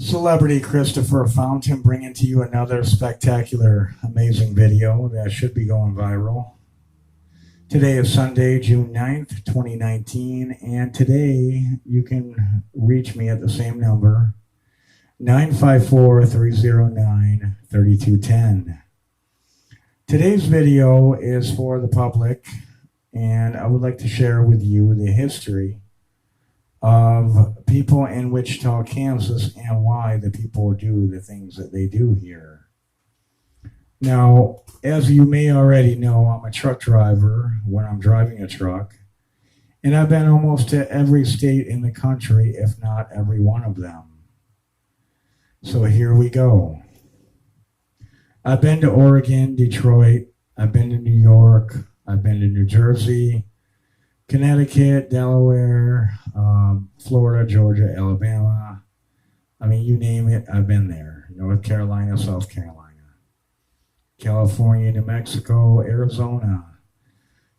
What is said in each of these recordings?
Celebrity Christopher Fountain bringing to you another spectacular, amazing video that should be going viral. Today is Sunday, June 9th, 2019, and today you can reach me at the same number, 954-309-3210. Today's video is for the public, and I would like to share with you the history of people in Wichita, Kansas, and why the people do the things that they do here. Now, as you may already know, I'm a truck driver when I'm driving a truck, and I've been almost to every state in the country, if not every one of them. So here we go. I've been to Oregon, Detroit, I've been to New York, I've been to New Jersey, Connecticut, Delaware, Florida, Georgia, Alabama. I mean, you name it, I've been there. North Carolina, South Carolina, California, New Mexico, Arizona.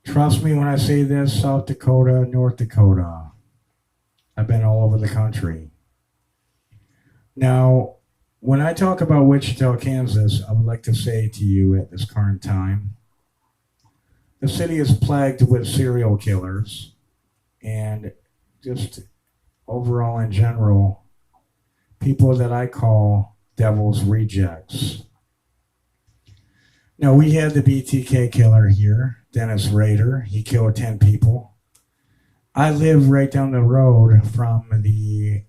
Trust me when I say this, South Dakota, North Dakota. I've been all over the country. Now, when I talk about Wichita, Kansas, I would like to say to you at this current time, the city is plagued with serial killers and just overall in general, people that I call devil's rejects. Now, we had the BTK Killer here, Dennis Rader. He killed 10 people. I live right down the road from the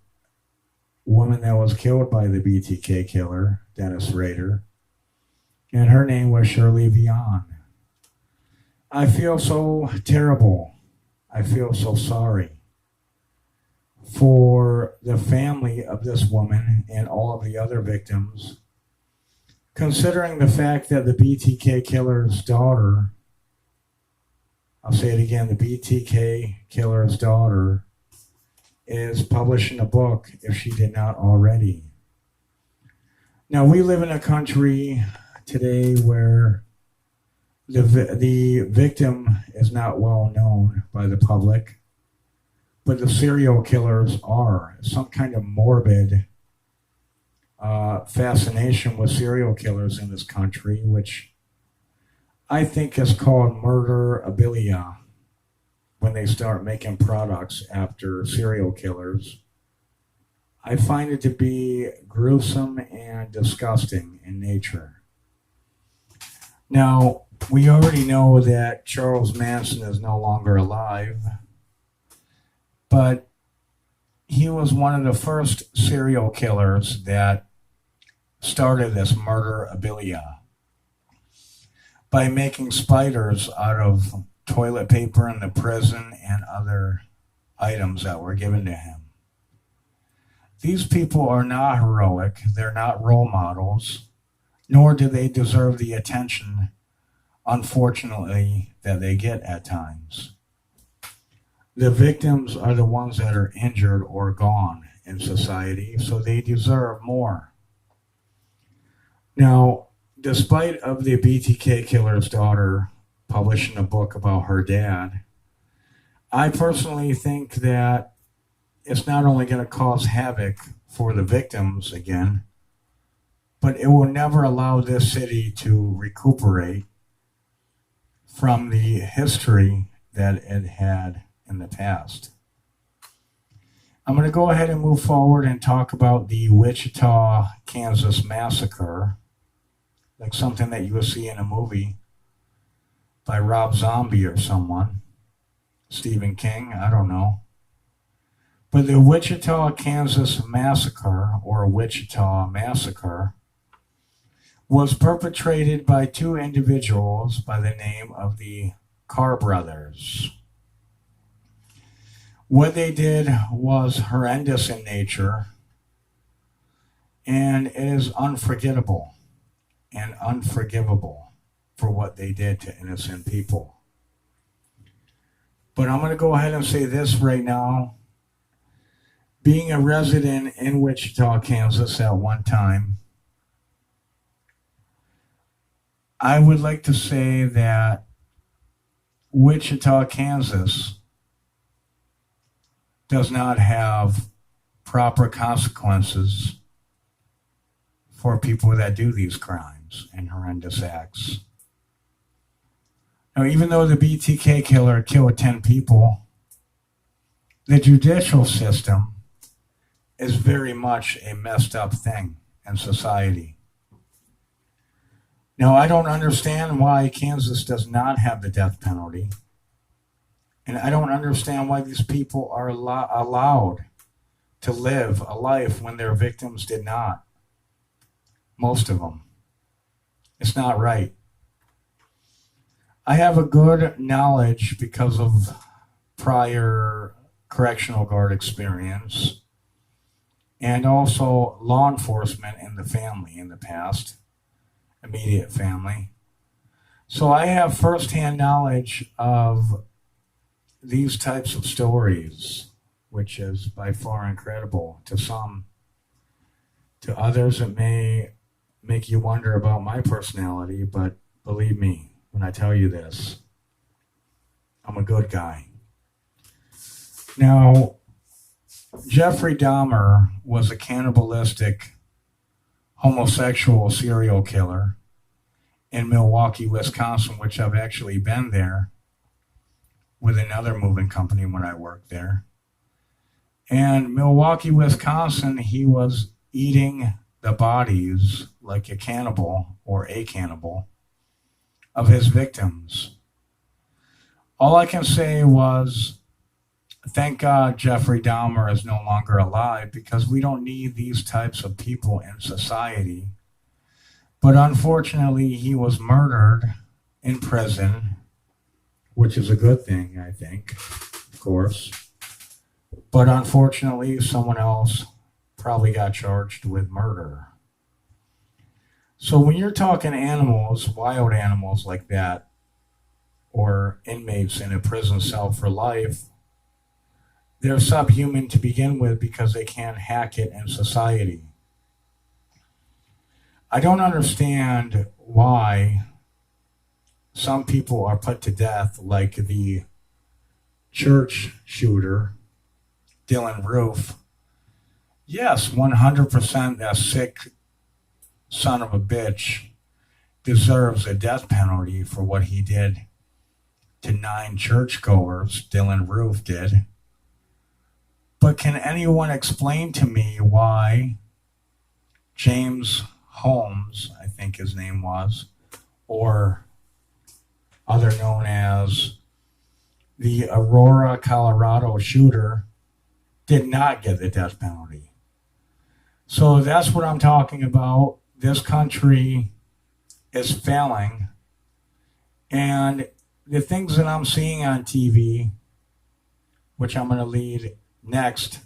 woman that was killed by the BTK Killer, Dennis Rader, and her name was Shirley Vian. I feel so terrible. I feel so sorry for the family of this woman and all of the other victims, considering the fact that the BTK Killer's daughter, I'll say it again, the BTK Killer's daughter is publishing a book if she did not already. Now, we live in a country today where the victim is not well known by the public, but the serial killers are. Some kind of morbid fascination with serial killers in this country, which I think is called murderabilia when they start making products after serial killers. I find it to be gruesome and disgusting in nature. Now, we already know that Charles Manson is no longer alive, but he was one of the first serial killers that started this murderabilia by making spiders out of toilet paper in the prison and other items that were given to him. These people are not heroic, they're not role models, nor do they deserve the attention, unfortunately, that they get at times. The victims are the ones that are injured or gone in society, so they deserve more. Now, despite of the BTK Killer's daughter publishing a book about her dad, I personally think that it's not only going to cause havoc for the victims again, but it will never allow this city to recuperate from the history that it had in the past. I'm going to go ahead and move forward and talk about the Wichita, Kansas massacre, like something that you will see in a movie by Rob Zombie or someone, Stephen King, I don't know. But the Wichita, Kansas massacre, or Wichita massacre, was perpetrated by two individuals by the name of the Carr Brothers. What they did was horrendous in nature, and it is unforgettable and unforgivable for what they did to innocent people. But I'm going to go ahead and say this right now. Being a resident in Wichita, Kansas at one time, I would like to say that Wichita, Kansas does not have proper consequences for people that do these crimes and horrendous acts. Now, even though the BTK killer killed 10 people, the judicial system is very much a messed up thing in society. Now, I don't understand why Kansas does not have the death penalty. And I don't understand why these people are allowed to live a life when their victims did not. Most of them. It's not right. I have a good knowledge because of prior correctional guard experience and also law enforcement in the family in the past, immediate family. So I have firsthand knowledge of these types of stories, which is by far incredible to some. To others, it may make you wonder about my personality, but believe me when I tell you this, I'm a good guy. Now, Jeffrey Dahmer was a cannibalistic homosexual serial killer in Milwaukee, Wisconsin, which I've actually been there with another moving company when I worked there. And Milwaukee, Wisconsin, he was eating the bodies like a cannibal of his victims. All I can say was, thank God Jeffrey Dahmer is no longer alive, because we don't need these types of people in society. But unfortunately, he was murdered in prison, which is a good thing, I think, of course. But unfortunately, someone else probably got charged with murder. So when you're talking animals, wild animals like that, or inmates in a prison cell for life, they're subhuman to begin with because they can't hack it in society. I don't understand why some people are put to death, like the church shooter, Dylan Roof. Yes, 100% that sick son of a bitch deserves a death penalty for what he did to 9 churchgoers, Dylan Roof did. But can anyone explain to me why James Holmes, I think his name was, or other known as the Aurora, Colorado shooter, did not get the death penalty? So that's what I'm talking about. This country is failing. And the things that I'm seeing on TV, which I'm going to lead next,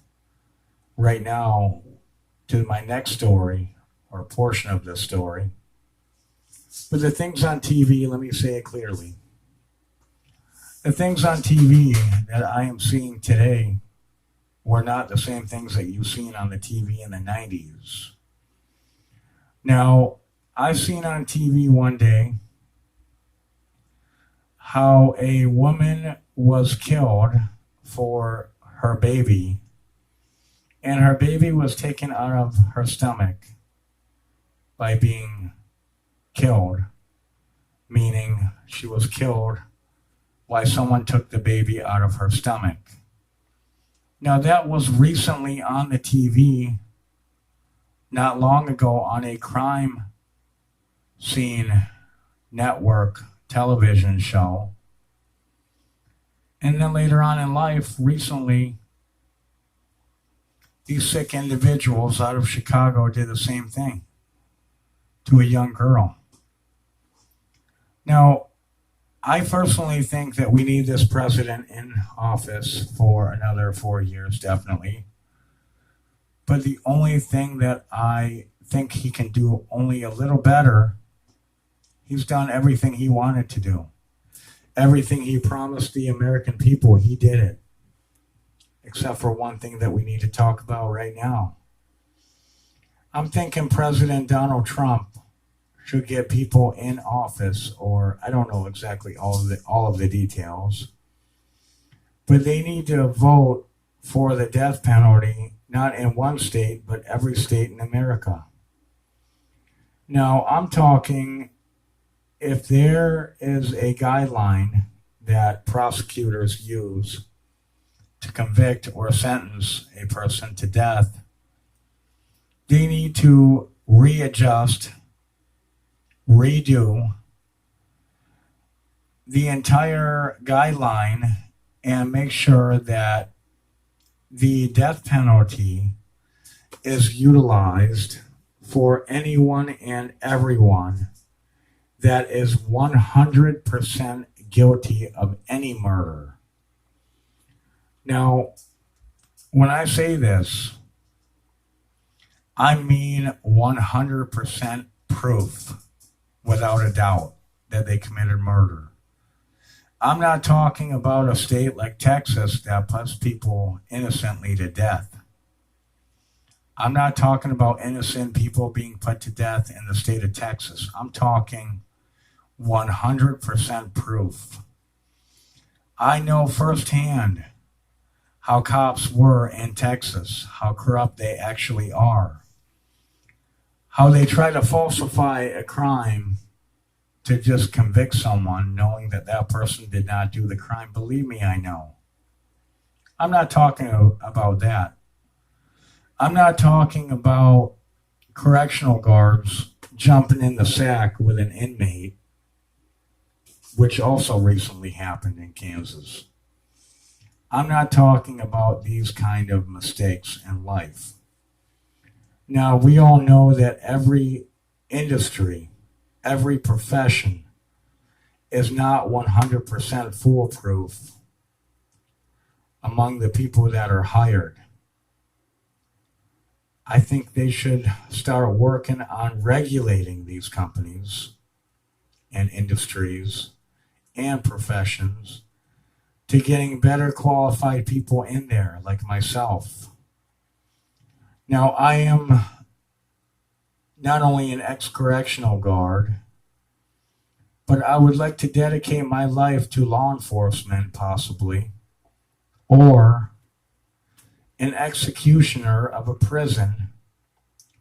right now, to my next story, or a portion of this story. But the things on TV, let me say it clearly. The things on TV that I am seeing today were not the same things that you've seen on the TV in the 90s. Now, I've seen on TV one day how a woman was killed for her baby, and her baby was taken out of her stomach by being killed, meaning she was killed while someone took the baby out of her stomach. Now, that was recently on the TV, not long ago, on a crime scene network television show. And then later on in life, recently, these sick individuals out of Chicago did the same thing to a young girl. Now, I personally think that we need this president in office for another 4 years, definitely. But the only thing that I think he can do only a little better, he's done everything he wanted to do. Everything he promised the American people, he did it. Except for one thing that we need to talk about right now. I'm thinking President Donald Trump should get people in office, or I don't know exactly all of the details, but they need to vote for the death penalty, not in one state, but every state in America. Now, I'm talking if there is a guideline that prosecutors use to convict or sentence a person to death, they need to readjust, redo the entire guideline and make sure that the death penalty is utilized for anyone and everyone that is 100% guilty of any murder. Now, when I say this, I mean 100% proof, without a doubt, that they committed murder. I'm not talking about a state like Texas that puts people innocently to death. I'm not talking about innocent people being put to death in the state of Texas. I'm talking 100% proof. I know firsthand how cops were in Texas, how corrupt they actually are, how they try to falsify a crime to just convict someone knowing that that person did not do the crime. Believe me, I know. I'm not talking about that. I'm not talking about correctional guards jumping in the sack with an inmate, which also recently happened in Kansas. I'm not talking about these kind of mistakes in life. Now, we all know that every industry, every profession is not 100% foolproof among the people that are hired. I think they should start working on regulating these companies and industries and professions to getting better qualified people in there, like myself. Now, I am not only an ex-correctional guard, but I would like to dedicate my life to law enforcement, possibly, or an executioner of a prison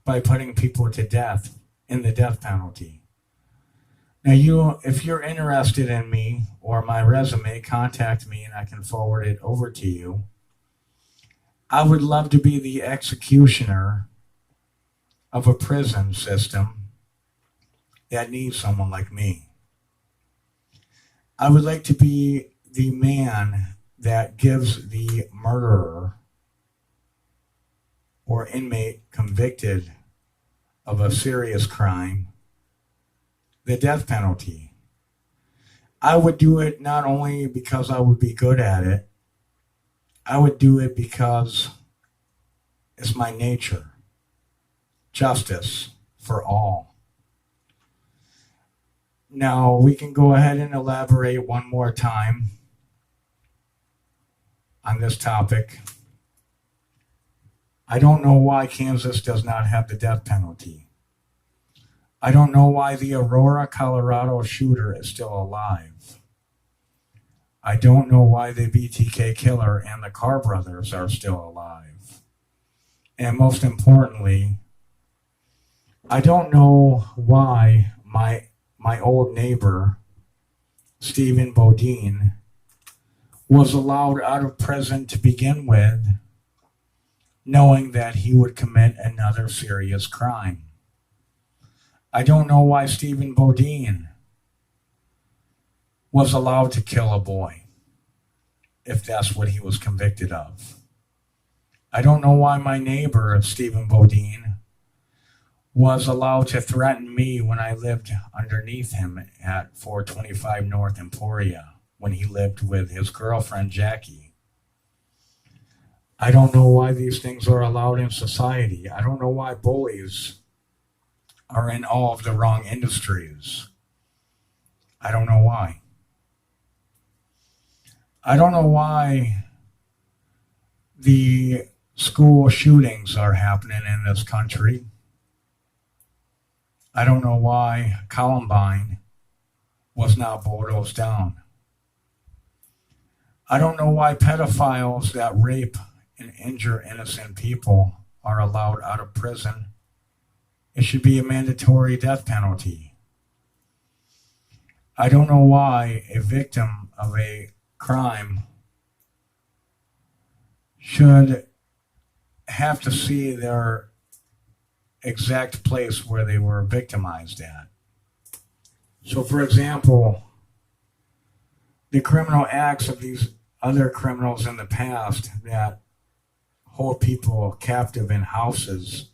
by putting people to death in the death penalty. Now, if you're interested in me or my resume, contact me and I can forward it over to you. I would love to be the executioner of a prison system that needs someone like me. I would like to be the man that gives the murderer or inmate convicted of a serious crime the death penalty. I would do it not only because I would be good at it, I would do it because it's my nature. Justice for all. Now, we can go ahead and elaborate one more time on this topic. I don't know why Kansas does not have the death penalty. I don't know why the Aurora, Colorado shooter is still alive. I don't know why the BTK Killer and the Carr Brothers are still alive. And most importantly, I don't know why my old neighbor, Stephen Bodine, was allowed out of prison to begin with, knowing that he would commit another serious crime. I don't know why Stephen Bodine was allowed to kill a boy, if that's what he was convicted of. I don't know why my neighbor, Stephen Bodine, was allowed to threaten me when I lived underneath him at 425 North Emporia, when he lived with his girlfriend, Jackie. I don't know why these things are allowed in society. I don't know why bullies are in all of the wrong industries. I don't know why. I don't know why the school shootings are happening in this country. I don't know why Columbine was not bulldozed down. I don't know why pedophiles that rape and injure innocent people are allowed out of prison. It should be a mandatory death penalty. I don't know why a victim of a crime should have to see their exact place where they were victimized at. So, for example, the criminal acts of these other criminals in the past that hold people captive in houses,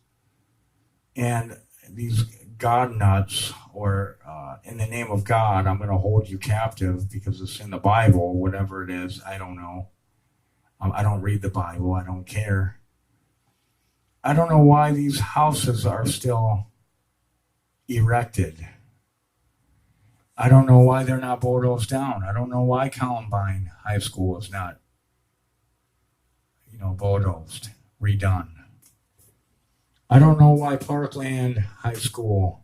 and these God nuts, or in the name of God, I'm going to hold you captive because it's in the Bible, whatever it is, I don't know. I don't read the Bible, I don't care. I don't know why these houses are still erected. I don't know why they're not bulldozed down. I don't know why Columbine High School is not, bulldozed, redone. I don't know why Parkland High School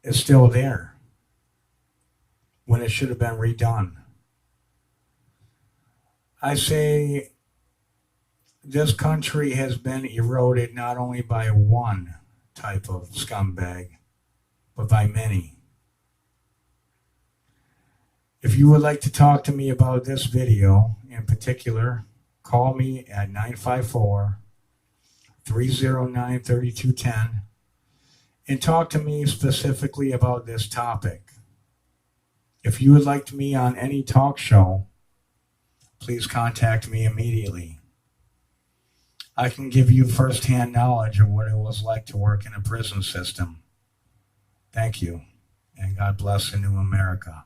is still there when it should have been redone. I say this country has been eroded not only by one type of scumbag, but by many. If you would like to talk to me about this video in particular, call me at 954-309-3210 and talk to me specifically about this topic. If you would like me on any talk show, please contact me immediately. I can give you firsthand knowledge of what it was like to work in a prison system. Thank you, and God bless the new America.